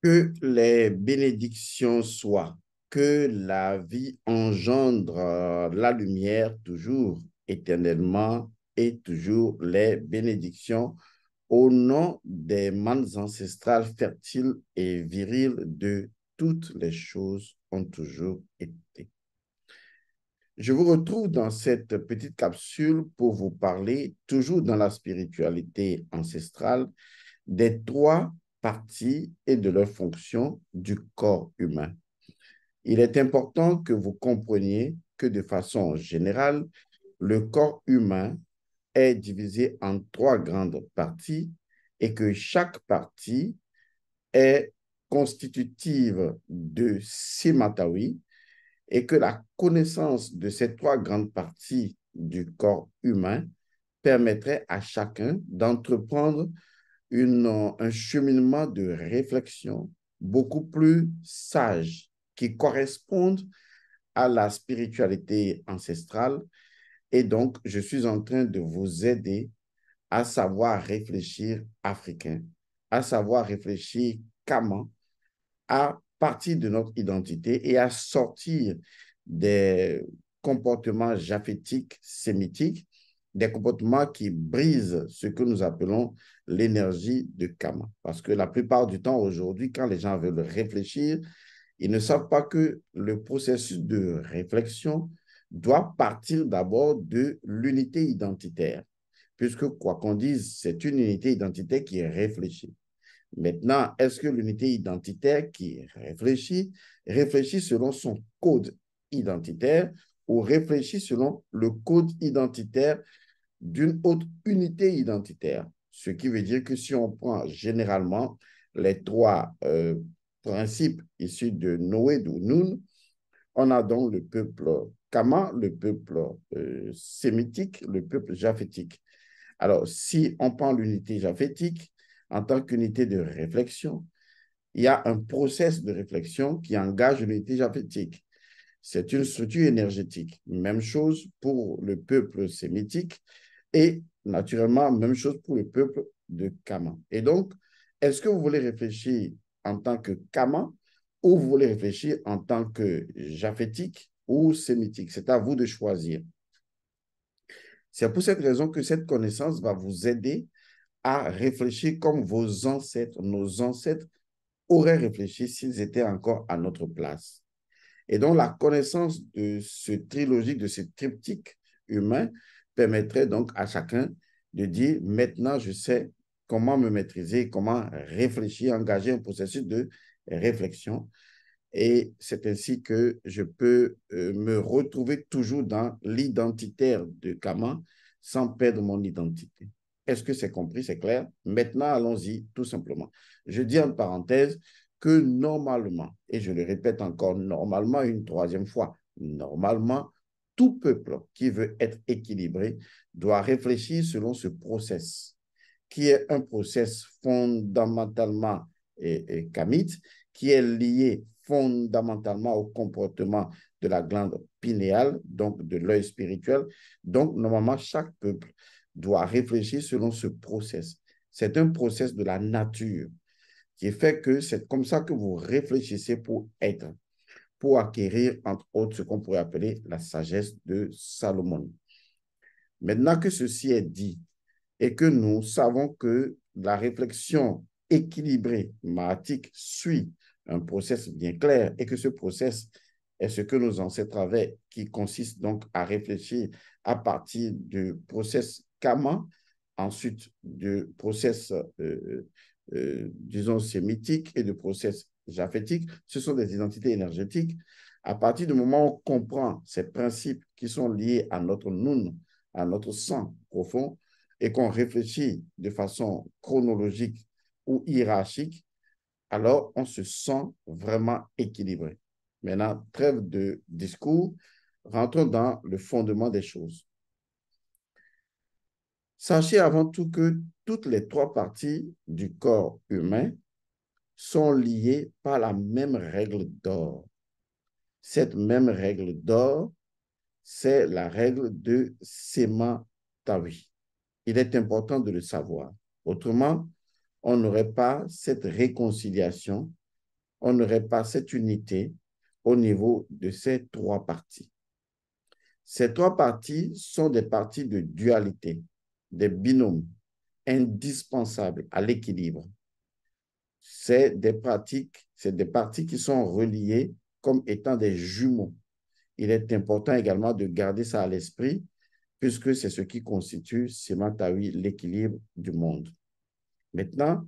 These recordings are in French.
Que les bénédictions soient, que la vie engendre la lumière toujours, éternellement et toujours les bénédictions au nom des manes ancestrales fertiles et viriles de toutes les choses ont toujours été. Je vous retrouve dans cette petite capsule pour vous parler, toujours dans la spiritualité ancestrale, des trois parties et de leurs fonctions du corps humain. Il est important que vous compreniez que de façon générale, le corps humain est divisé en trois grandes parties et que chaque partie est constitutive de Simatawi et que la connaissance de ces trois grandes parties du corps humain permettrait à chacun d'entreprendre un cheminement de réflexion beaucoup plus sage qui corresponde à la spiritualité ancestrale. Et donc, je suis en train de vous aider à savoir réfléchir africain, à savoir réfléchir comment, à partir de notre identité et à sortir des comportements japhétiques, sémitiques, des comportements qui brisent ce que nous appelons l'énergie de Kama. Parce que la plupart du temps, aujourd'hui, quand les gens veulent réfléchir, ils ne savent pas que le processus de réflexion doit partir d'abord de l'unité identitaire. Puisque, quoi qu'on dise, c'est une unité identitaire qui est réfléchie. Maintenant, est-ce que l'unité identitaire qui réfléchit, réfléchit selon son code identitaire ou réfléchit selon le code identitaire d'une autre unité identitaire? Ce qui veut dire que si on prend généralement les trois principes issus de Noé ou Nun, on a donc le peuple Kama, le peuple sémitique, le peuple japhétique. Alors, si on prend l'unité japhétique en tant qu'unité de réflexion, il y a un process de réflexion qui engage l'unité japhétique. C'est une structure énergétique. Même chose pour le peuple sémitique et naturellement, même chose pour le peuple de Kama. Et donc, est-ce que vous voulez réfléchir en tant que Kama ou vous voulez réfléchir en tant que japhétique ou sémitique? C'est à vous de choisir. C'est pour cette raison que cette connaissance va vous aider à réfléchir comme vos ancêtres, nos ancêtres auraient réfléchi s'ils étaient encore à notre place. Et donc, la connaissance de ce trilogique, de ce triptyque humain permettrait donc à chacun de dire, maintenant, je sais comment me maîtriser, comment réfléchir, engager un processus de réflexion. Et c'est ainsi que je peux me retrouver toujours dans l'identitaire de Kama sans perdre mon identité. Est-ce que c'est compris, c'est clair? Maintenant, allons-y tout simplement. Je dis en parenthèse que normalement, et je le répète encore normalement une troisième fois, normalement, tout peuple qui veut être équilibré doit réfléchir selon ce process, qui est un process fondamentalement kamite, qui est lié fondamentalement au comportement de la glande pinéale, donc de l'œil spirituel. Donc, normalement, chaque peuple doit réfléchir selon ce process. C'est un process de la nature qui fait que c'est comme ça que vous réfléchissez pour être, pour acquérir, entre autres, ce qu'on pourrait appeler la sagesse de Salomon. Maintenant que ceci est dit et que nous savons que la réflexion équilibrée, mahatique, suit un process bien clair et que ce process est ce que nos ancêtres avaient, qui consiste donc à réfléchir à partir du process Kama, ensuite du process, disons, sémitique et du process japhétique. Ce sont des identités énergétiques. À partir du moment où on comprend ces principes qui sont liés à notre Nun, à notre sang profond, et qu'on réfléchit de façon chronologique ou hiérarchique, alors on se sent vraiment équilibré. Maintenant, trêve de discours, rentrons dans le fondement des choses. Sachez avant tout que toutes les trois parties du corps humain sont liées par la même règle d'or. Cette même règle d'or, c'est la règle de Sema-Tawi. Il est important de le savoir. Autrement, on n'aurait pas cette réconciliation on n'aurait pas cette unité au niveau de ces trois parties. Ces trois parties sont des parties de dualité, des binômes indispensables à l'équilibre. C'est des parties qui sont reliées comme étant des jumeaux. Il est important également de garder ça à l'esprit, puisque c'est ce qui constitue, Sematawi, l'équilibre du monde. Maintenant,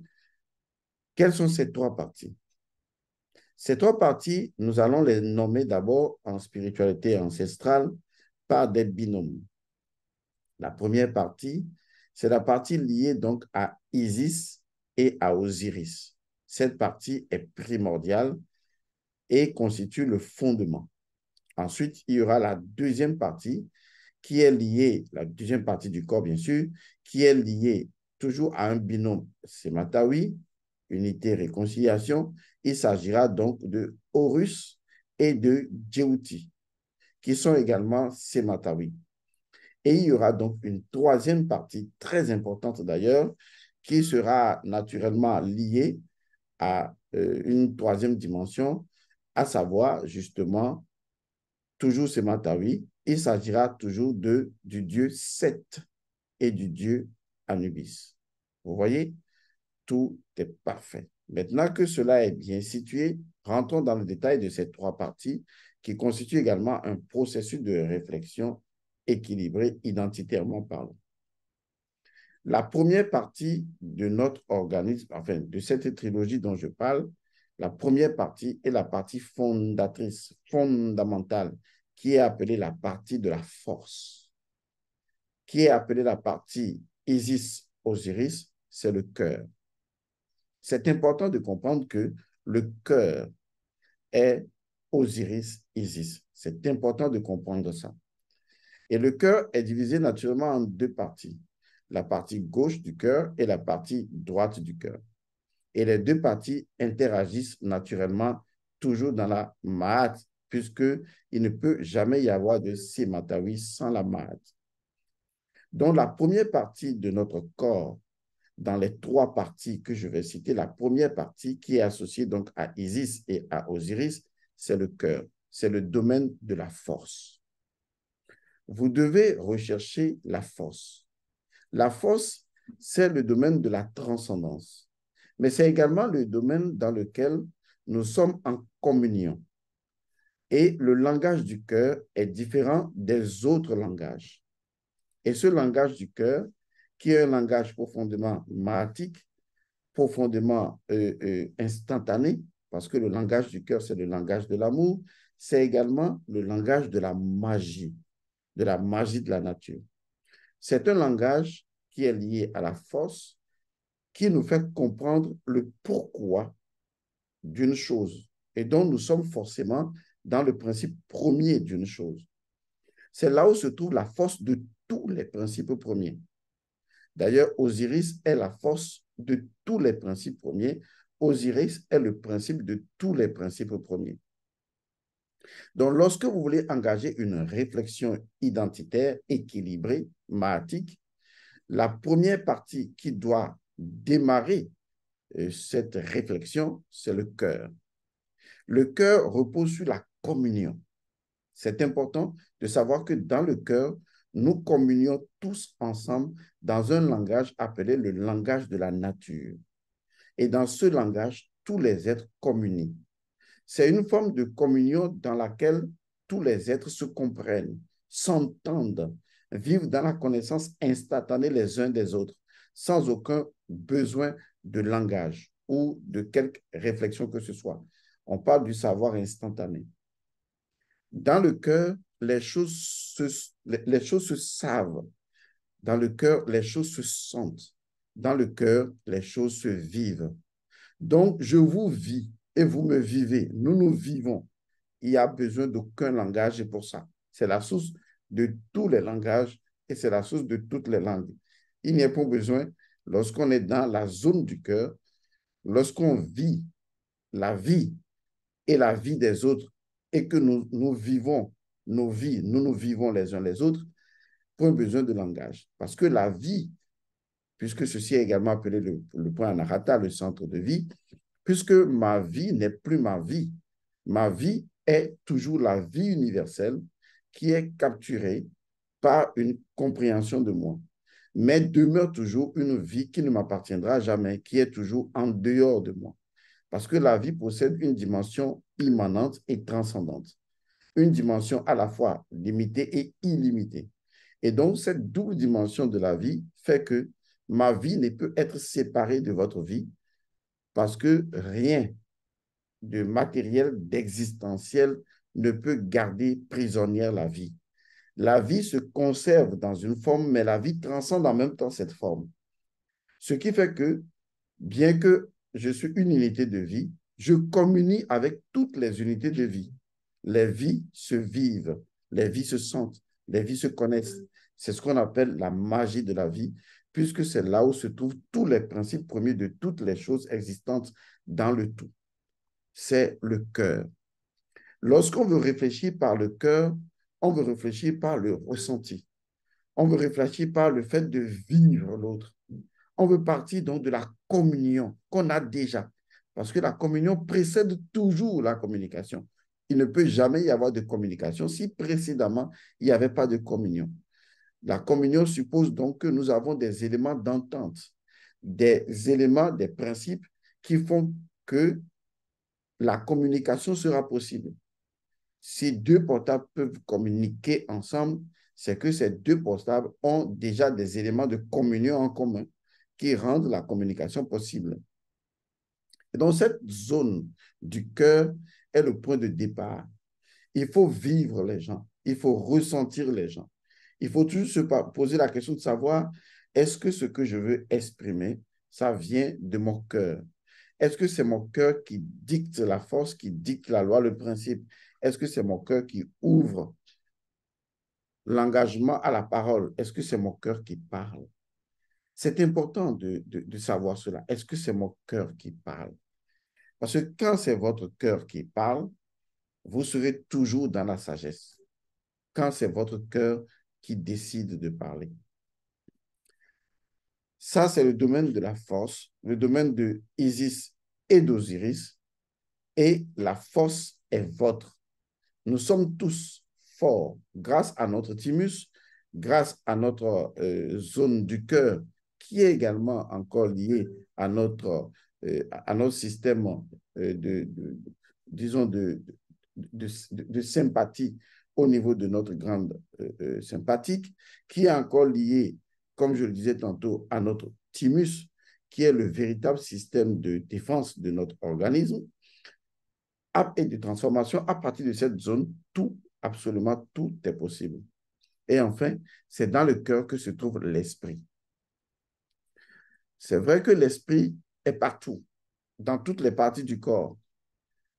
quelles sont ces trois parties? Ces trois parties, nous allons les nommer d'abord en spiritualité ancestrale par des binômes. La première partie, c'est la partie liée donc à Isis et à Osiris. Cette partie est primordiale et constitue le fondement. Ensuite, il y aura la deuxième partie qui est liée, la deuxième partie du corps bien sûr, qui est liée toujours à un binôme Sematawi, unité réconciliation. Il s'agira donc de Horus et de Djéouti, qui sont également Sematawi. Et il y aura donc une troisième partie, très importante d'ailleurs, qui sera naturellement liée à une troisième dimension, à savoir justement, toujours Sematawi, il s'agira toujours du dieu Seth et du dieu Anubis. Vous voyez, tout est parfait. Maintenant que cela est bien situé, rentrons dans le détail de ces trois parties qui constituent également un processus de réflexion équilibré identitairement parlant. La première partie de notre organisme, enfin de cette trilogie dont je parle, la première partie est la partie fondatrice, fondamentale, qui est appelée la partie de la force, qui est appelée la partie Isis-Osiris, c'est le cœur. C'est important de comprendre que le cœur est Osiris-Isis. C'est important de comprendre ça. Et le cœur est divisé naturellement en deux parties, la partie gauche du cœur et la partie droite du cœur. Et les deux parties interagissent naturellement toujours dans la Mahat, puisqu'il ne peut jamais y avoir de Sematawi sans la Mahat. Donc, la première partie de notre corps, dans les trois parties que je vais citer, la première partie qui est associée donc à Isis et à Osiris, c'est le cœur, c'est le domaine de la force. Vous devez rechercher la force. La force, c'est le domaine de la transcendance, mais c'est également le domaine dans lequel nous sommes en communion. Et le langage du cœur est différent des autres langages. Et ce langage du cœur, qui est un langage profondément mahatique, profondément instantané, parce que le langage du cœur, c'est le langage de l'amour, c'est également le langage de la magie de la nature. C'est un langage qui est lié à la force, qui nous fait comprendre le pourquoi d'une chose et dont nous sommes forcément dans le principe premier d'une chose. C'est là où se trouve la force de tous les principes premiers. D'ailleurs, Osiris est la force de tous les principes premiers. Osiris est le principe de tous les principes premiers. Donc, lorsque vous voulez engager une réflexion identitaire, équilibrée, mahatique, la première partie qui doit démarrer cette réflexion, c'est le cœur. Le cœur repose sur la communion. C'est important de savoir que dans le cœur, nous communions tous ensemble dans un langage appelé le langage de la nature. Et dans ce langage, tous les êtres communient. C'est une forme de communion dans laquelle tous les êtres se comprennent, s'entendent, vivent dans la connaissance instantanée les uns des autres, sans aucun besoin de langage ou de quelque réflexion que ce soit. On parle du savoir instantané. Dans le cœur, les choses se savent. Dans le cœur, les choses se sentent. Dans le cœur, les choses se vivent. Donc, je vous vis et vous me vivez. Nous nous vivons. Il n'y a besoin d'aucun langage pour ça. C'est la source de tous les langages et c'est la source de toutes les langues. Il n'y a pas besoin, lorsqu'on est dans la zone du cœur, lorsqu'on vit la vie et la vie des autres et que nous vivons nos vies, nous vivons les uns les autres, point besoin de langage. Parce que la vie, puisque ceci est également appelé le point anahata, le centre de vie, puisque ma vie n'est plus ma vie. Ma vie est toujours la vie universelle qui est capturée par une compréhension de moi, mais demeure toujours une vie qui ne m'appartiendra jamais, qui est toujours en dehors de moi. Parce que la vie possède une dimension immanente et transcendante, une dimension à la fois limitée et illimitée. Et donc, cette double dimension de la vie fait que ma vie ne peut être séparée de votre vie parce que rien de matériel, d'existentiel ne peut garder prisonnière la vie. La vie se conserve dans une forme, mais la vie transcende en même temps cette forme. Ce qui fait que, bien que je suis une unité de vie, je communie avec toutes les unités de vie. Les vies se vivent, les vies se sentent, les vies se connaissent. C'est ce qu'on appelle la magie de la vie, puisque c'est là où se trouvent tous les principes premiers de toutes les choses existantes dans le tout. C'est le cœur. Lorsqu'on veut réfléchir par le cœur, on veut réfléchir par le ressenti. On veut réfléchir par le fait de vivre l'autre. On veut partir donc de la communion qu'on a déjà. Parce que la communion précède toujours la communication. Il ne peut jamais y avoir de communication si précédemment il n'y avait pas de communion. La communion suppose donc que nous avons des éléments d'entente, des éléments, des principes qui font que la communication sera possible. Si deux portables peuvent communiquer ensemble, c'est que ces deux portables ont déjà des éléments de communion en commun qui rendent la communication possible. Et donc, cette zone du cœur est le point de départ. Il faut vivre les gens, il faut ressentir les gens. Il faut toujours se poser la question de savoir, est-ce que ce que je veux exprimer, ça vient de mon cœur? Est-ce que c'est mon cœur qui dicte la force, qui dicte la loi, le principe? Est-ce que c'est mon cœur qui ouvre l'engagement à la parole? Est-ce que c'est mon cœur qui parle? C'est important de savoir cela. Est-ce que c'est mon cœur qui parle? Parce que quand c'est votre cœur qui parle, vous serez toujours dans la sagesse. Quand c'est votre cœur qui décide de parler. Ça, c'est le domaine de la force, le domaine de Isis et d'Osiris. Et la force est votre. Nous sommes tous forts grâce à notre thymus, grâce à notre zone du cœur, qui est également encore liée à notre système disons, de sympathie au niveau de notre grande sympathique, qui est encore liée, comme je le disais tantôt, à notre thymus, qui est le véritable système de défense de notre organisme et de transformation. À partir de cette zone, tout, absolument tout est possible. Et enfin, c'est dans le cœur que se trouve l'esprit. C'est vrai que l'esprit est partout, dans toutes les parties du corps,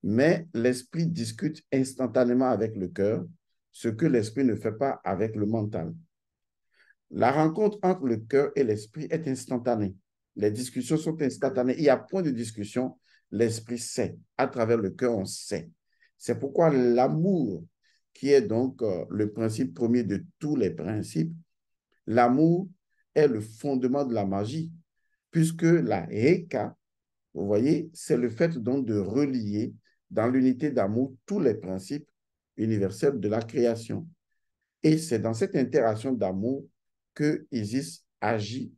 mais l'esprit discute instantanément avec le cœur, ce que l'esprit ne fait pas avec le mental. La rencontre entre le cœur et l'esprit est instantanée. Les discussions sont instantanées. Il n'y a point de discussion. L'esprit sait. À travers le cœur, on sait. C'est pourquoi l'amour, qui est donc le principe premier de tous les principes, l'amour est le fondement de la magie, puisque la Heka, vous voyez, c'est le fait donc de relier dans l'unité d'amour tous les principes universels de la création. Et c'est dans cette interaction d'amour que Isis agit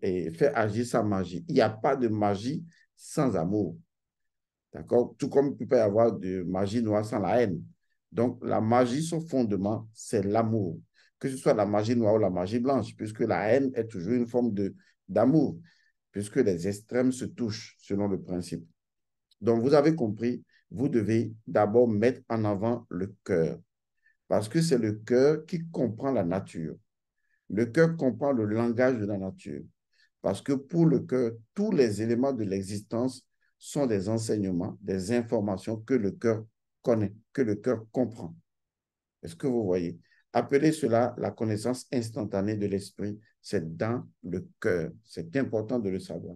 et fait agir sa magie. Il n'y a pas de magie sans amour. D'accord? Tout comme il peut y avoir de magie noire sans la haine. Donc, la magie, son fondement, c'est l'amour. Que ce soit la magie noire ou la magie blanche, puisque la haine est toujours une forme d'amour, puisque les extrêmes se touchent selon le principe. Donc, vous avez compris, vous devez d'abord mettre en avant le cœur, parce que c'est le cœur qui comprend la nature. Le cœur comprend le langage de la nature. Parce que pour le cœur, tous les éléments de l'existence sont des enseignements, des informations que le cœur connaît, que le cœur comprend. Est-ce que vous voyez? Appelez cela la connaissance instantanée de l'esprit. C'est dans le cœur. C'est important de le savoir.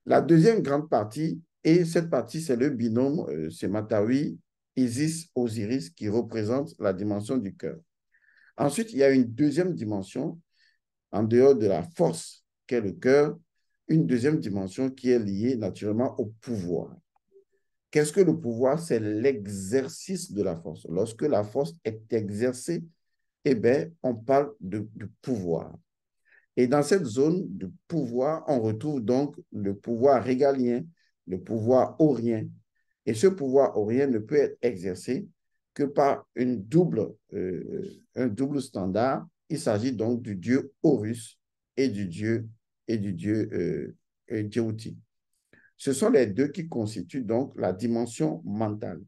La deuxième grande partie, et cette partie, c'est le binôme Sematawi, Isis, Osiris, qui représente la dimension du cœur. Ensuite, il y a une deuxième dimension, en dehors de la force qu'est le cœur, une deuxième dimension qui est liée naturellement au pouvoir. Qu'est-ce que le pouvoir? C'est l'exercice de la force. Lorsque la force est exercée, eh bien, on parle de pouvoir. Et dans cette zone de pouvoir, on retrouve donc le pouvoir régalien, le pouvoir aurien. Et ce pouvoir aurien ne peut être exercé que par un double standard. Il s'agit donc du dieu Horus et du dieu Djéouti. Ce sont les deux qui constituent donc la dimension mentale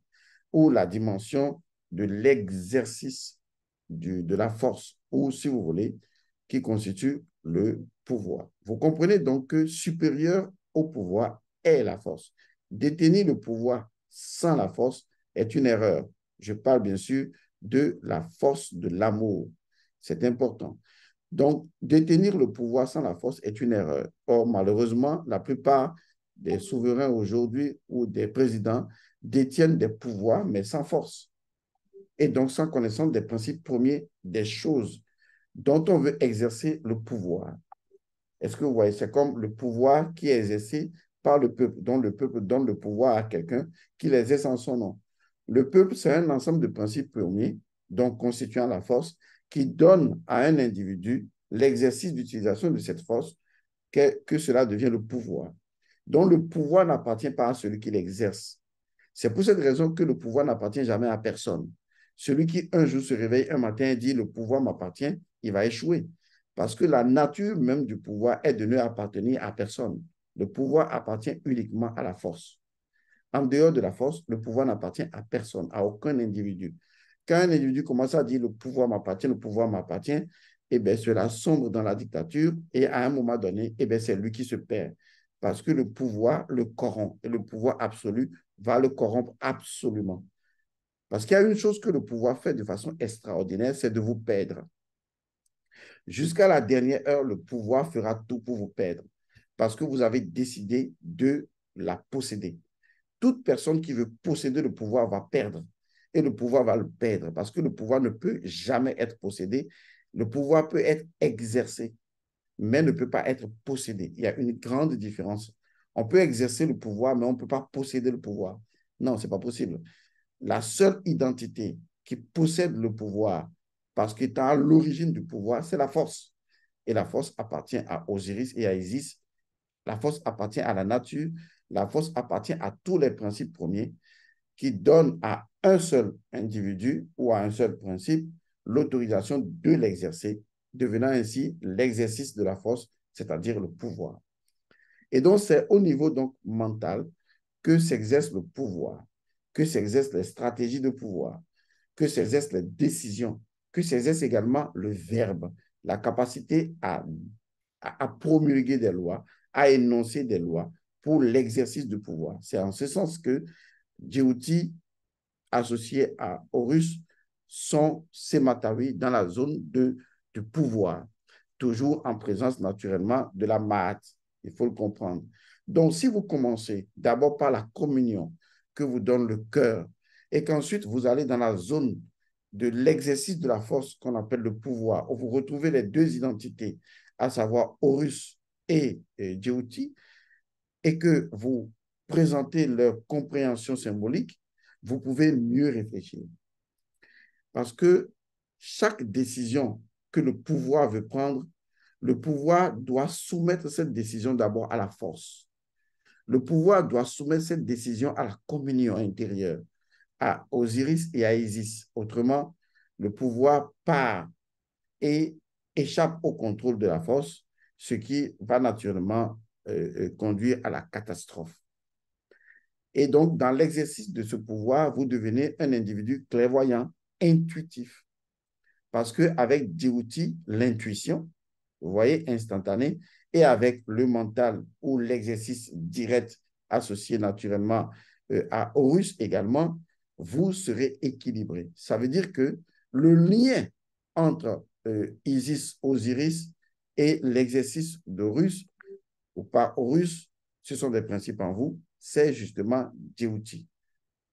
ou la dimension de l'exercice de la force, ou si vous voulez, qui constitue le pouvoir. Vous comprenez donc que supérieur au pouvoir est la force. Détenir le pouvoir sans la force est une erreur. Je parle bien sûr de la force de l'amour. C'est important. Donc, détenir le pouvoir sans la force est une erreur. Or, malheureusement, la plupart des souverains aujourd'hui ou des présidents détiennent des pouvoirs, mais sans force. Et donc sans connaissance des principes premiers des choses dont on veut exercer le pouvoir. Est-ce que vous voyez, c'est comme le pouvoir qui est exercé par le peuple donne le pouvoir à quelqu'un qui l'exerce en son nom. Le peuple, c'est un ensemble de principes premiers, donc constituant la force, qui donne à un individu l'exercice d'utilisation de cette force, que cela devient le pouvoir. Donc le pouvoir n'appartient pas à celui qui l'exerce. C'est pour cette raison que le pouvoir n'appartient jamais à personne. Celui qui un jour se réveille un matin et dit le pouvoir m'appartient, il va échouer. Parce que la nature même du pouvoir est de ne appartenir à personne. Le pouvoir appartient uniquement à la force. En dehors de la force, le pouvoir n'appartient à personne, à aucun individu. Quand un individu commence à dire le pouvoir m'appartient, eh bien, cela sombre dans la dictature et à un moment donné, eh bien, c'est lui qui se perd. Parce que le pouvoir le corrompt et le pouvoir absolu va le corrompre absolument. Parce qu'il y a une chose que le pouvoir fait de façon extraordinaire, c'est de vous perdre. Jusqu'à la dernière heure, le pouvoir fera tout pour vous perdre parce que vous avez décidé de la posséder. Toute personne qui veut posséder le pouvoir va perdre et le pouvoir va le perdre parce que le pouvoir ne peut jamais être possédé. Le pouvoir peut être exercé, mais ne peut pas être possédé. Il y a une grande différence. On peut exercer le pouvoir, mais on ne peut pas posséder le pouvoir. Non, ce n'est pas possible. La seule identité qui possède le pouvoir, parce qu'il est à l'origine du pouvoir, c'est la force. Et la force appartient à Osiris et à Isis. La force appartient à la nature. La force appartient à tous les principes premiers qui donnent à un seul individu ou à un seul principe l'autorisation de l'exercer, devenant ainsi l'exercice de la force, c'est-à-dire le pouvoir. Et donc, c'est au niveau donc mental que s'exerce le pouvoir, que s'exercent les stratégies de pouvoir, que s'exercent les décisions, que s'exerce également le verbe, la capacité à promulguer des lois, à énoncer des lois pour l'exercice du pouvoir. C'est en ce sens que Djéouti, associé à Horus, sont Sématawi dans la zone de pouvoir, toujours en présence naturellement de la Maat. Il faut le comprendre. Donc, si vous commencez d'abord par la communion que vous donne le cœur et qu'ensuite vous allez dans la zone de l'exercice de la force qu'on appelle le pouvoir, où vous retrouvez les deux identités, à savoir Horus et Djéouti, et que vous présentez leur compréhension symbolique, vous pouvez mieux réfléchir. Parce que chaque décision que le pouvoir veut prendre, le pouvoir doit soumettre cette décision d'abord à la force. Le pouvoir doit soumettre cette décision à la communion intérieure, à Osiris et à Isis. Autrement, le pouvoir part et échappe au contrôle de la force, ce qui va naturellement conduire à la catastrophe. Et donc, dans l'exercice de ce pouvoir, vous devenez un individu clairvoyant, intuitif. Parce qu'avec Djéouti, l'intuition, vous voyez, instantanée, et avec le mental ou l'exercice direct associé naturellement à Horus également, vous serez équilibré. Ça veut dire que le lien entre Isis, Osiris et l'exercice d'Horus, ou pas Horus, ce sont des principes en vous, c'est justement Djéouti,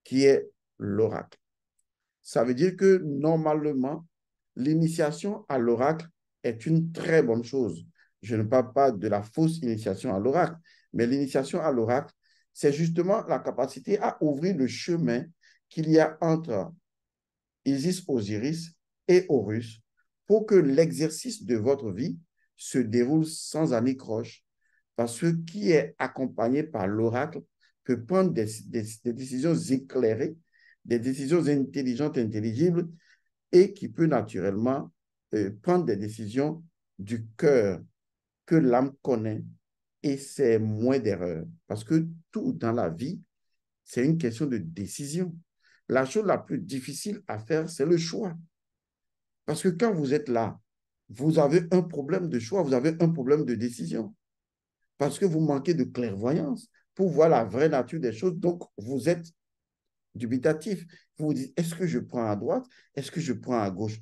qui est l'oracle. Ça veut dire que normalement, l'initiation à l'oracle est une très bonne chose. Je ne parle pas de la fausse initiation à l'oracle, mais l'initiation à l'oracle, c'est justement la capacité à ouvrir le chemin qu'il y a entre Isis, Osiris et Horus pour que l'exercice de votre vie se déroule sans anicroche, parce que qui est accompagné par l'oracle peut prendre des décisions éclairées, des décisions intelligentes, intelligibles, et qui peut naturellement prendre des décisions du cœur que l'âme connaît, et c'est moins d'erreurs. Parce que tout dans la vie, c'est une question de décision. La chose la plus difficile à faire, c'est le choix. Parce que quand vous êtes là, vous avez un problème de choix, vous avez un problème de décision. Parce que vous manquez de clairvoyance pour voir la vraie nature des choses. Donc, vous êtes dubitatif. Vous vous dites, est-ce que je prends à droite? Est-ce que je prends à gauche?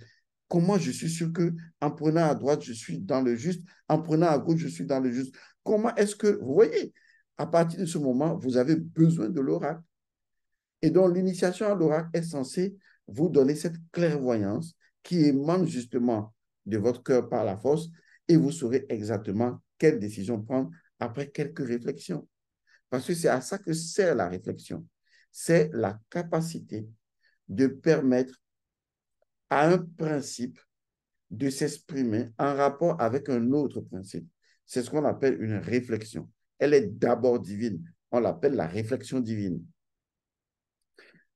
Comment je suis sûr que en prenant à droite, je suis dans le juste, en prenant à gauche, je suis dans le juste? Comment est-ce que, vous voyez, à partir de ce moment, vous avez besoin de l'oracle. Et donc, l'initiation à l'oracle est censée vous donner cette clairvoyance qui émane justement de votre cœur par la force, et vous saurez exactement quelle décision prendre après quelques réflexions. Parce que c'est à ça que sert la réflexion. C'est la capacité de permettre à un principe de s'exprimer en rapport avec un autre principe. C'est ce qu'on appelle une réflexion. Elle est d'abord divine. On l'appelle la réflexion divine.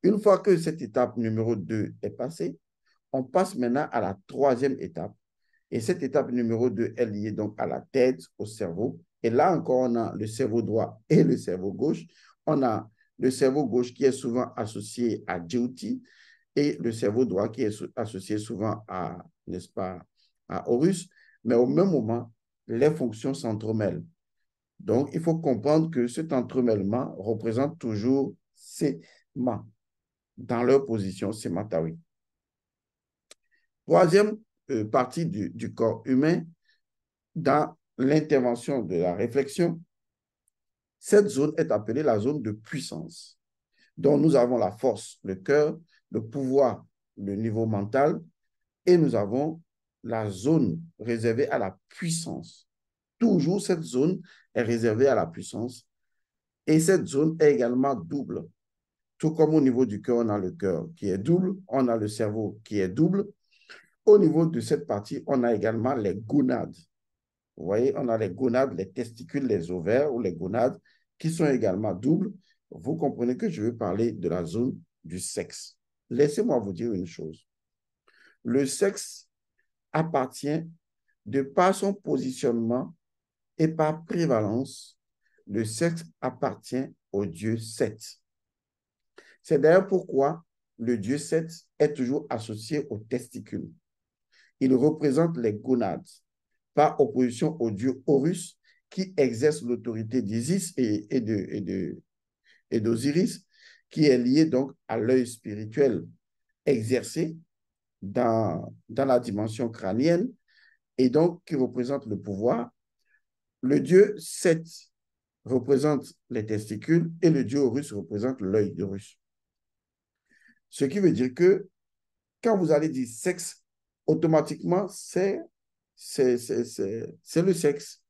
Une fois que cette étape numéro 2 est passée, on passe maintenant à la troisième étape. Et cette étape numéro 2 est liée donc à la tête, au cerveau. Et là encore, on a le cerveau droit et le cerveau gauche. On a le cerveau gauche qui est souvent associé à Djouti et le cerveau droit qui est associé souvent à, n'est-ce pas, à Horus. Mais au même moment, les fonctions s'entremêlent. Donc, il faut comprendre que cet entremêlement représente toujours ces ma dans leur position sématarie. Troisième partie du corps humain, dans l'intervention de la réflexion, cette zone est appelée la zone de puissance. Donc, nous avons la force, le cœur, le pouvoir, le niveau mental, et nous avons la zone réservée à la puissance. Toujours, cette zone est réservée à la puissance, et cette zone est également double. Tout comme au niveau du cœur, on a le cœur qui est double, on a le cerveau qui est double. Au niveau de cette partie, on a également les gonades. Vous voyez, on a les gonades, les testicules, les ovaires ou les gonades qui sont également doubles. Vous comprenez que je veux parler de la zone du sexe. Laissez-moi vous dire une chose. Le sexe appartient, de par son positionnement et par prévalence, le sexe appartient au dieu Seth. C'est d'ailleurs pourquoi le dieu Seth est toujours associé aux testicules. Il représente les gonades, par opposition au dieu Horus, qui exerce l'autorité d'Isis et d'Osiris, qui est lié donc à l'œil spirituel exercé dans la dimension crânienne, et donc qui représente le pouvoir. Le dieu Seth représente les testicules et le dieu Horus représente l'œil d'Horus. Ce qui veut dire que quand vous allez dire sexe, automatiquement, c'est le sexe.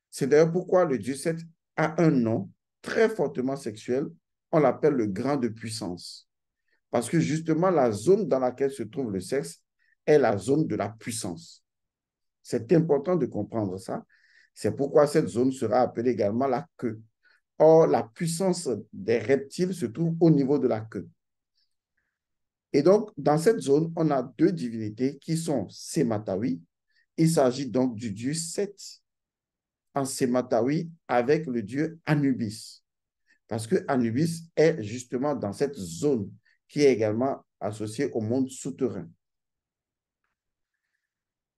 C'est d'ailleurs pourquoi le dieu Seth a un nom très fortement sexuel. On l'appelle le grand de puissance. Parce que justement, la zone dans laquelle se trouve le sexe est la zone de la puissance. C'est important de comprendre ça. C'est pourquoi cette zone sera appelée également la queue. Or, la puissance des reptiles se trouve au niveau de la queue. Et donc, dans cette zone, on a deux divinités qui sont Sématawi. Il s'agit donc du dieu Seth en Sématawi avec le dieu Anubis. Parce que Anubis est justement dans cette zone qui est également associée au monde souterrain.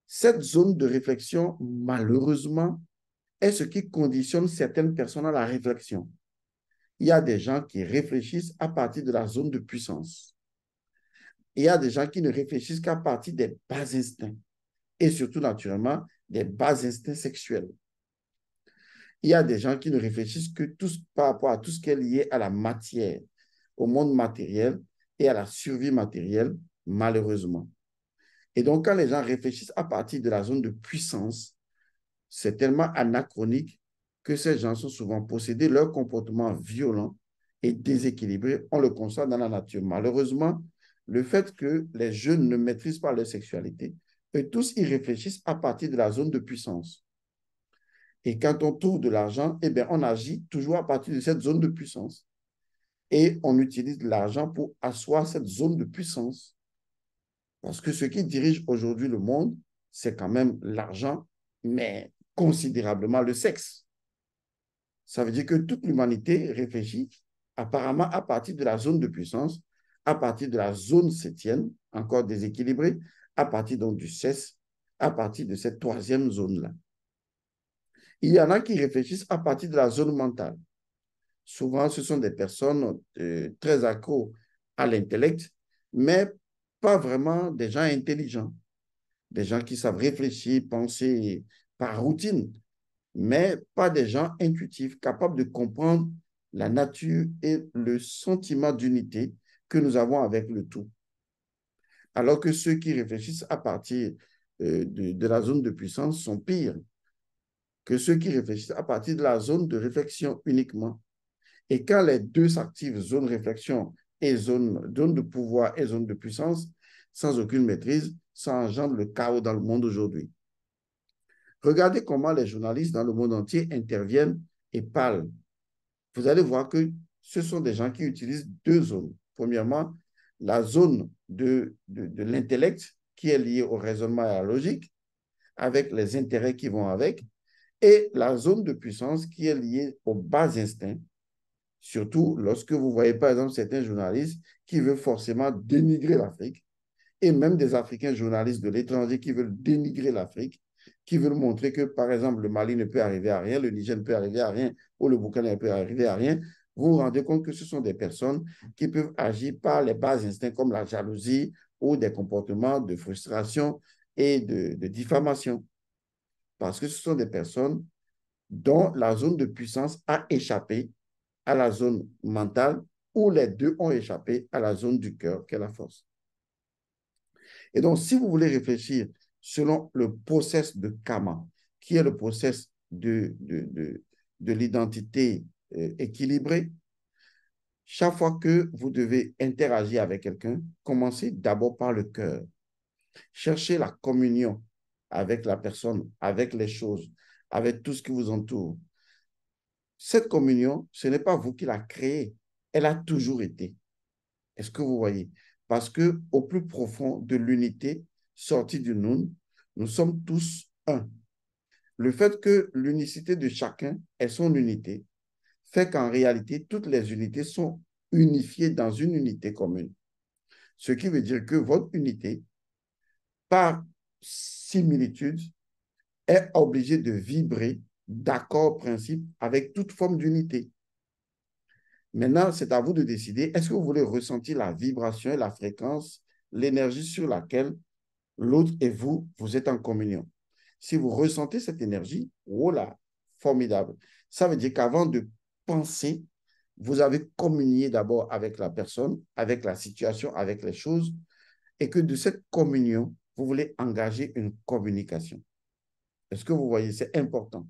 Cette zone de réflexion, malheureusement, est ce qui conditionne certaines personnes à la réflexion. Il y a des gens qui réfléchissent à partir de la zone de puissance. Il y a des gens qui ne réfléchissent qu'à partir des bas instincts et surtout, naturellement, des bas instincts sexuels. Il y a des gens qui ne réfléchissent que par rapport à tout ce qui est lié à la matière, au monde matériel et à la survie matérielle, malheureusement. Et donc, quand les gens réfléchissent à partir de la zone de puissance, c'est tellement anachronique que ces gens sont souvent possédés. Leur comportement violent et déséquilibré, on le constate dans la nature. Malheureusement, le fait que les jeunes ne maîtrisent pas leur sexualité, eux tous y réfléchissent à partir de la zone de puissance. Et quand on trouve de l'argent, eh bien, on agit toujours à partir de cette zone de puissance. Et on utilise l'argent pour asseoir cette zone de puissance. Parce que ce qui dirige aujourd'hui le monde, c'est quand même l'argent, mais considérablement le sexe. Ça veut dire que toute l'humanité réfléchit apparemment à partir de la zone de puissance, à partir de la zone septième, encore déséquilibrée, à partir donc du sexe, à partir de cette troisième zone-là. Il y en a qui réfléchissent à partir de la zone mentale. Souvent, ce sont des personnes très accros à l'intellect, mais pas vraiment des gens intelligents, des gens qui savent réfléchir, penser par routine, mais pas des gens intuitifs, capables de comprendre la nature et le sentiment d'unité que nous avons avec le tout. Alors que ceux qui réfléchissent à partir de la zone de puissance sont pires que ceux qui réfléchissent à partir de la zone de réflexion uniquement. Et quand les deux s'activent, zone de réflexion et zone de pouvoir et zone de puissance, sans aucune maîtrise, ça engendre le chaos dans le monde aujourd'hui. Regardez comment les journalistes dans le monde entier interviennent et parlent. Vous allez voir que ce sont des gens qui utilisent deux zones. Premièrement, la zone de l'intellect qui est liée au raisonnement et à la logique, avec les intérêts qui vont avec, et la zone de puissance qui est liée aux bas instincts, surtout lorsque vous voyez par exemple certains journalistes qui veulent forcément dénigrer l'Afrique, et même des Africains journalistes de l'étranger qui veulent dénigrer l'Afrique, qui veulent montrer que, par exemple, le Mali ne peut arriver à rien, le Niger ne peut arriver à rien, ou le Burkina ne peut arriver à rien, vous vous rendez compte que ce sont des personnes qui peuvent agir par les bas instincts comme la jalousie ou des comportements de frustration et de diffamation. Parce que ce sont des personnes dont la zone de puissance a échappé à la zone mentale ou les deux ont échappé à la zone du cœur, qui est la force. Et donc, si vous voulez réfléchir selon le process de karma, qui est le process de l'identité équilibrée, chaque fois que vous devez interagir avec quelqu'un, commencez d'abord par le cœur. Cherchez la communion avec la personne, avec les choses, avec tout ce qui vous entoure. Cette communion, ce n'est pas vous qui la créée, elle a toujours été. Est-ce que vous voyez? Parce que au plus profond de l'unité sortie du nous sommes tous un. Le fait que l'unicité de chacun est son unité fait qu'en réalité, toutes les unités sont unifiées dans une unité commune. Ce qui veut dire que votre unité, par similitude, est obligée de vibrer d'accord principe avec toute forme d'unité. Maintenant, c'est à vous de décider, est-ce que vous voulez ressentir la vibration et la fréquence, l'énergie sur laquelle l'autre et vous, vous êtes en communion. Si vous ressentez cette énergie, voilà, formidable. Ça veut dire qu'avant de penser, vous avez communié d'abord avec la personne, avec la situation, avec les choses, et que de cette communion, vous voulez engager une communication. Est-ce que vous voyez? C'est important.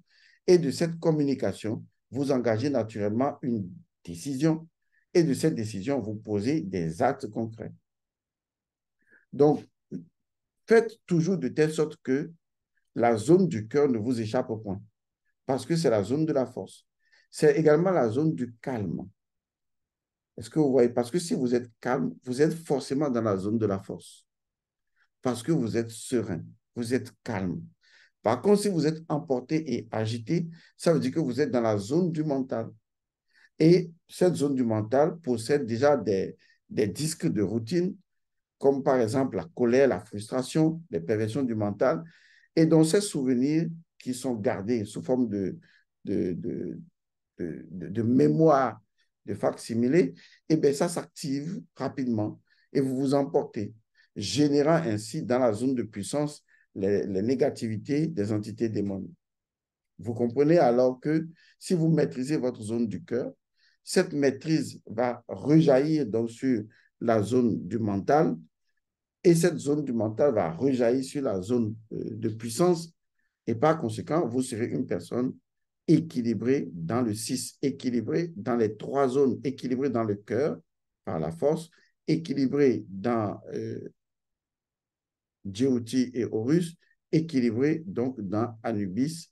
Et de cette communication, vous engagez naturellement une décision. Et de cette décision, vous posez des actes concrets. Donc, faites toujours de telle sorte que la zone du cœur ne vous échappe point, parce que c'est la zone de la force. C'est également la zone du calme. Est-ce que vous voyez? Parce que si vous êtes calme, vous êtes forcément dans la zone de la force, parce que vous êtes serein, vous êtes calme. Par contre, si vous êtes emporté et agité, ça veut dire que vous êtes dans la zone du mental. Et cette zone du mental possède déjà des disques de routine, comme par exemple la colère, la frustration, les perversions du mental, et dans ces souvenirs qui sont gardés sous forme de, de, de mémoire, de facsimilé, et bien ça s'active rapidement et vous vous emportez, générant ainsi dans la zone de puissance les négativités des entités démoniques. Vous comprenez alors que si vous maîtrisez votre zone du cœur, cette maîtrise va rejaillir donc sur la zone du mental et cette zone du mental va rejaillir sur la zone de puissance Et par conséquent, vous serez une personne équilibrée dans le 6, équilibrée dans les 3 zones, équilibrée dans le cœur par la force, équilibrée dans Djéouti et Horus, équilibrée donc dans Anubis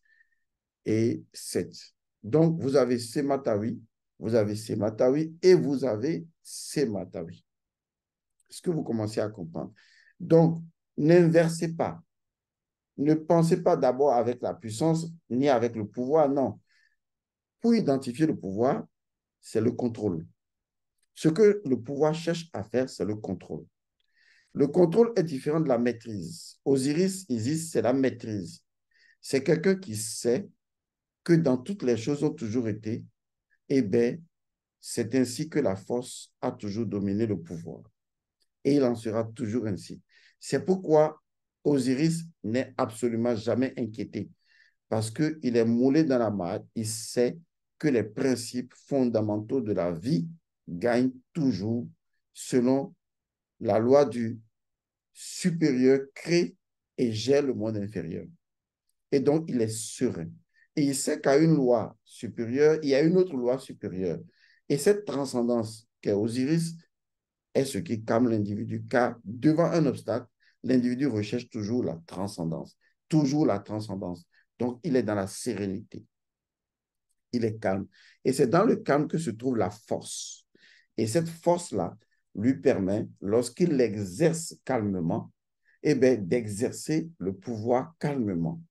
et Seth. Donc, vous avez Sematawi, vous avez Sematawi et vous avez Sematawi. Est-ce que vous commencez à comprendre? Donc, n'inversez pas. Ne pensez pas d'abord avec la puissance ni avec le pouvoir, non. Pour identifier le pouvoir, c'est le contrôle. Ce que le pouvoir cherche à faire, c'est le contrôle. Le contrôle est différent de la maîtrise. Osiris, Isis, c'est la maîtrise. C'est quelqu'un qui sait que dans toutes les choses ont toujours été, eh bien, c'est ainsi que la force a toujours dominé le pouvoir. Et il en sera toujours ainsi. C'est pourquoi Osiris n'est absolument jamais inquiété, parce qu'il est moulé dans la malle, il sait que les principes fondamentaux de la vie gagnent toujours selon la loi du supérieur crée et gère le monde inférieur. Et donc, il est serein. Et il sait qu'à une loi supérieure, il y a une autre loi supérieure. Et cette transcendance qu'est Osiris est ce qui calme l'individu, car devant un obstacle, l'individu recherche toujours la transcendance. Toujours la transcendance. Donc, il est dans la sérénité. Il est calme. Et c'est dans le calme que se trouve la force. Et cette force-là lui permet, lorsqu'il l'exerce calmement, eh bien, d'exercer le pouvoir calmement,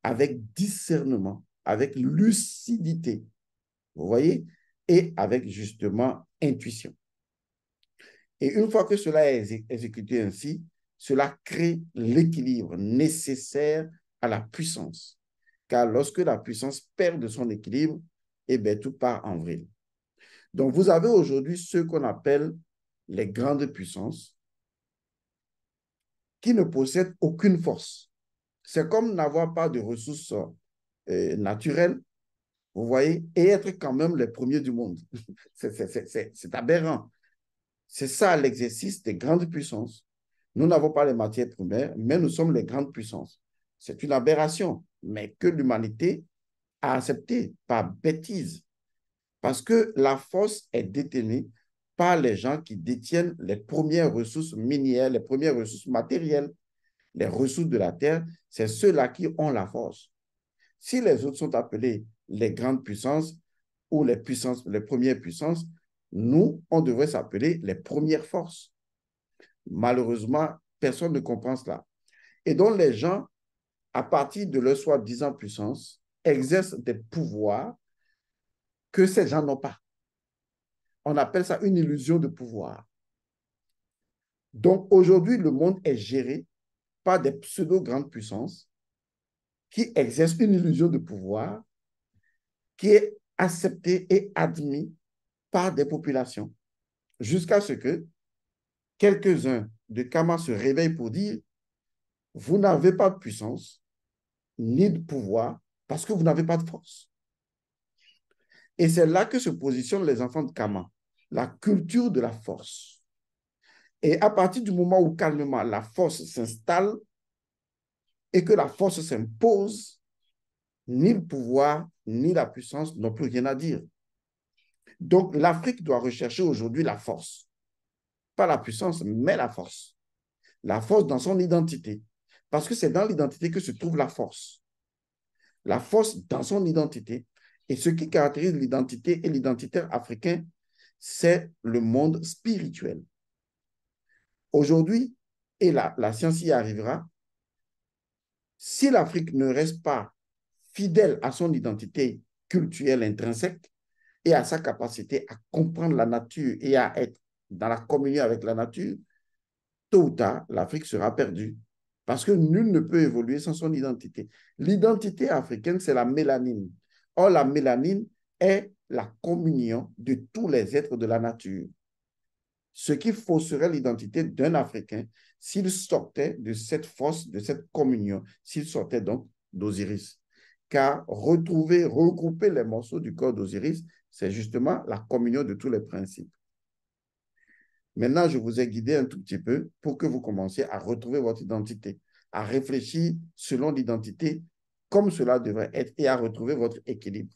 avec discernement, avec lucidité, vous voyez, et avec justement intuition. Et une fois que cela est exécuté ainsi, cela crée l'équilibre nécessaire à la puissance. Car lorsque la puissance perd de son équilibre, eh bien, tout part en vrille. Donc, vous avez aujourd'hui ce qu'on appelle les grandes puissances qui ne possèdent aucune force. C'est comme n'avoir pas de ressources naturelles, vous voyez, et être quand même les premiers du monde. C'est aberrant. C'est ça l'exercice des grandes puissances. Nous n'avons pas les matières premières, mais nous sommes les grandes puissances. C'est une aberration, mais que l'humanité a accepté par bêtise. Parce que la force est détenue par les gens qui détiennent les premières ressources minières, les premières ressources matérielles, les ressources de la terre. C'est ceux-là qui ont la force. Si les autres sont appelés les grandes puissances ou les puissances, les premières puissances, nous, on devrait s'appeler les premières forces. Malheureusement, personne ne comprend cela. Et donc, les gens, à partir de leur soi-disant puissance, exercent des pouvoirs que ces gens n'ont pas. On appelle ça une illusion de pouvoir. Donc, aujourd'hui, le monde est géré par des pseudo-grandes puissances qui exercent une illusion de pouvoir qui est acceptée et admise par des populations, jusqu'à ce que quelques-uns de Kama se réveillent pour dire, vous n'avez pas de puissance ni de pouvoir parce que vous n'avez pas de force. Et c'est là que se positionnent les enfants de Kama, la culture de la force. Et à partir du moment où calmement la force s'installe et que la force s'impose, ni le pouvoir ni la puissance n'ont plus rien à dire. Donc l'Afrique doit rechercher aujourd'hui la force. Pas la puissance, mais la force. La force dans son identité. Parce que c'est dans l'identité que se trouve la force. La force dans son identité. Et ce qui caractérise l'identité et l'identitaire africain, c'est le monde spirituel. Aujourd'hui, et la science y arrivera, si l'Afrique ne reste pas fidèle à son identité culturelle intrinsèque et à sa capacité à comprendre la nature et à être dans la communion avec la nature, tôt ou tard, l'Afrique sera perdue. Parce que nul ne peut évoluer sans son identité. L'identité africaine, c'est la mélanine. Or, la mélanine est la communion de tous les êtres de la nature. Ce qui fausserait l'identité d'un Africain s'il sortait de cette force, de cette communion, s'il sortait donc d'Osiris. Car retrouver, regrouper les morceaux du corps d'Osiris, c'est justement la communion de tous les principes. Maintenant, je vous ai guidé un tout petit peu pour que vous commenciez à retrouver votre identité, à réfléchir selon l'identité comme cela devrait être et à retrouver votre équilibre.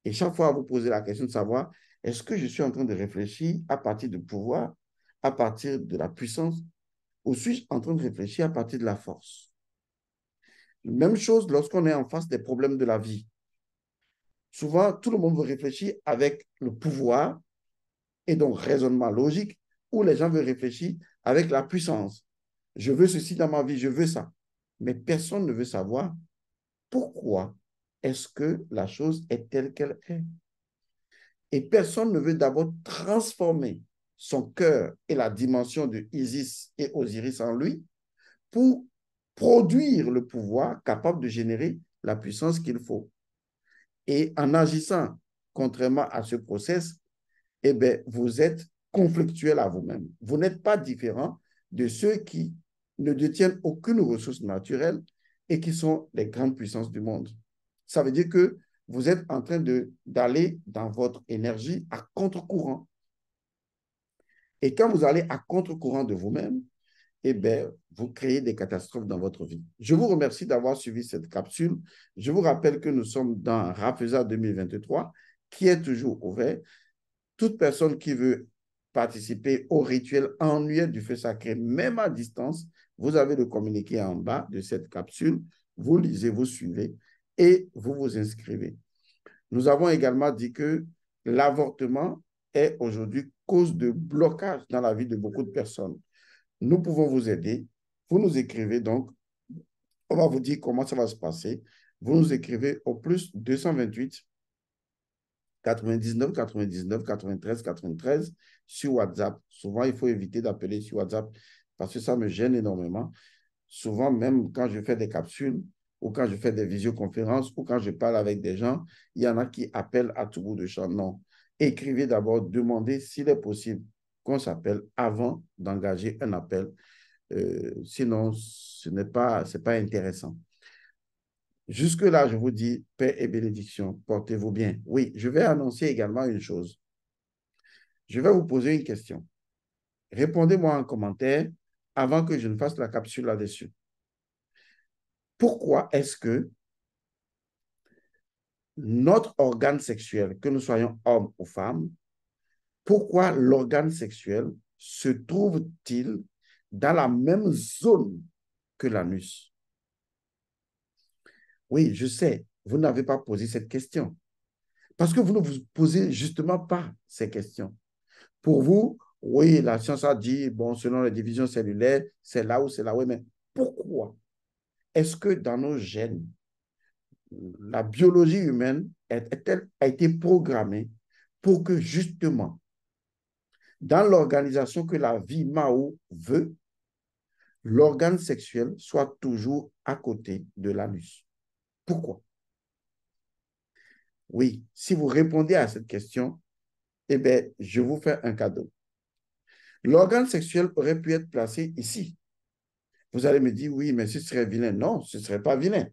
Et chaque fois, vous posez la question de savoir, est-ce que je suis en train de réfléchir à partir du pouvoir, à partir de la puissance, ou suis-je en train de réfléchir à partir de la force? Même chose lorsqu'on est en face des problèmes de la vie. Souvent, tout le monde veut réfléchir avec le pouvoir et donc raisonnement logique, ou les gens veulent réfléchir avec la puissance. Je veux ceci dans ma vie, je veux ça. Mais personne ne veut savoir pourquoi est-ce que la chose est telle qu'elle est. Et personne ne veut d'abord transformer son cœur et la dimension de Isis et Osiris en lui pour produire le pouvoir capable de générer la puissance qu'il faut. Et en agissant contrairement à ce process, eh bien, vous êtes conflictuel à vous-même. Vous n'êtes pas différent de ceux qui ne détiennent aucune ressource naturelle et qui sont les grandes puissances du monde. Ça veut dire que vous êtes en train d'aller dans votre énergie à contre-courant. Et quand vous allez à contre-courant de vous-même, eh bien, vous créez des catastrophes dans votre vie. Je vous remercie d'avoir suivi cette capsule. Je vous rappelle que nous sommes dans Rafeza 2023, qui est toujours ouvert. Toute personne qui veut participer au rituel annuel du feu sacré, même à distance, vous avez le communiqué en bas de cette capsule. Vous lisez, vous suivez et vous vous inscrivez. Nous avons également dit que l'avortement est aujourd'hui cause de blocage dans la vie de beaucoup de personnes. Nous pouvons vous aider. Vous nous écrivez donc, on va vous dire comment ça va se passer. Vous nous écrivez au plus 228 99 99 93 93 sur WhatsApp. Souvent, il faut éviter d'appeler sur WhatsApp parce que ça me gêne énormément. Souvent, même quand je fais des capsules ou quand je fais des visioconférences ou quand je parle avec des gens, il y en a qui appellent à tout bout de champ. Non. Écrivez d'abord, demandez s'il est possible qu'on s'appelle avant d'engager un appel. Sinon, ce n'est pas, c'est pas intéressant. Jusque-là, je vous dis paix et bénédiction. Portez-vous bien. Oui, je vais annoncer également une chose. Je vais vous poser une question. Répondez-moi en commentaire avant que je ne fasse la capsule là-dessus. Pourquoi est-ce que notre organe sexuel, que nous soyons hommes ou femmes, pourquoi l'organe sexuel se trouve-t-il dans la même zone que l'anus? Oui, je sais, vous n'avez pas posé cette question. Parce que vous ne vous posez justement pas ces questions. Pour vous, oui, la science a dit, bon, selon les divisions cellulaires, c'est là ou c'est là. Oui, mais pourquoi est-ce que dans nos gènes, la biologie humaine a été programmée pour que justement, dans l'organisation que la vie Mao veut, l'organe sexuel soit toujours à côté de l'anus? Pourquoi? Oui, si vous répondez à cette question, eh bien, je vous fais un cadeau. L'organe sexuel aurait pu être placé ici. Vous allez me dire, oui, mais ce serait vilain. Non, ce ne serait pas vilain.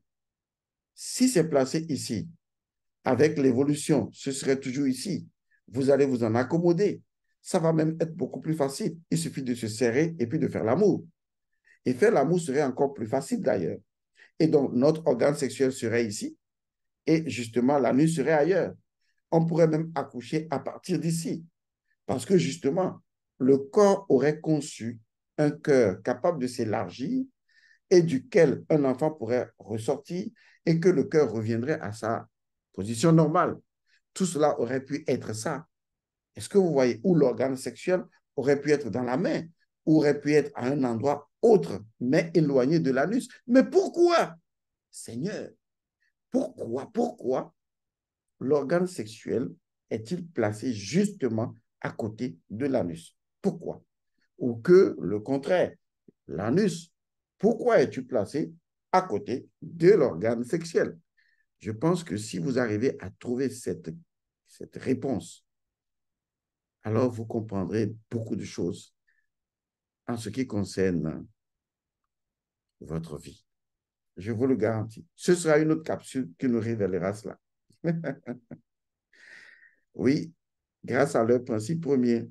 Si c'est placé ici, avec l'évolution, ce serait toujours ici. Vous allez vous en accommoder. Ça va même être beaucoup plus facile. Il suffit de se serrer et puis de faire l'amour. Et faire l'amour serait encore plus facile d'ailleurs. Et donc, notre organe sexuel serait ici et justement, l'anus serait ailleurs. On pourrait même accoucher à partir d'ici. Parce que justement, le corps aurait conçu un cœur capable de s'élargir et duquel un enfant pourrait ressortir et que le cœur reviendrait à sa position normale. Tout cela aurait pu être ça. Est-ce que vous voyez où l'organe sexuel aurait pu être dans la main, aurait pu être à un endroit autre, mais éloigné de l'anus? Mais pourquoi, Seigneur, pourquoi l'organe sexuel est-il placé justement à côté de l'anus? Pourquoi? Ou que le contraire, l'anus, pourquoi es-tu placé à côté de l'organe sexuel? Je pense que si vous arrivez à trouver cette réponse, alors vous comprendrez beaucoup de choses en ce qui concerne votre vie. Je vous le garantis. Ce sera une autre capsule qui nous révélera cela. Oui, grâce à leur principe premier.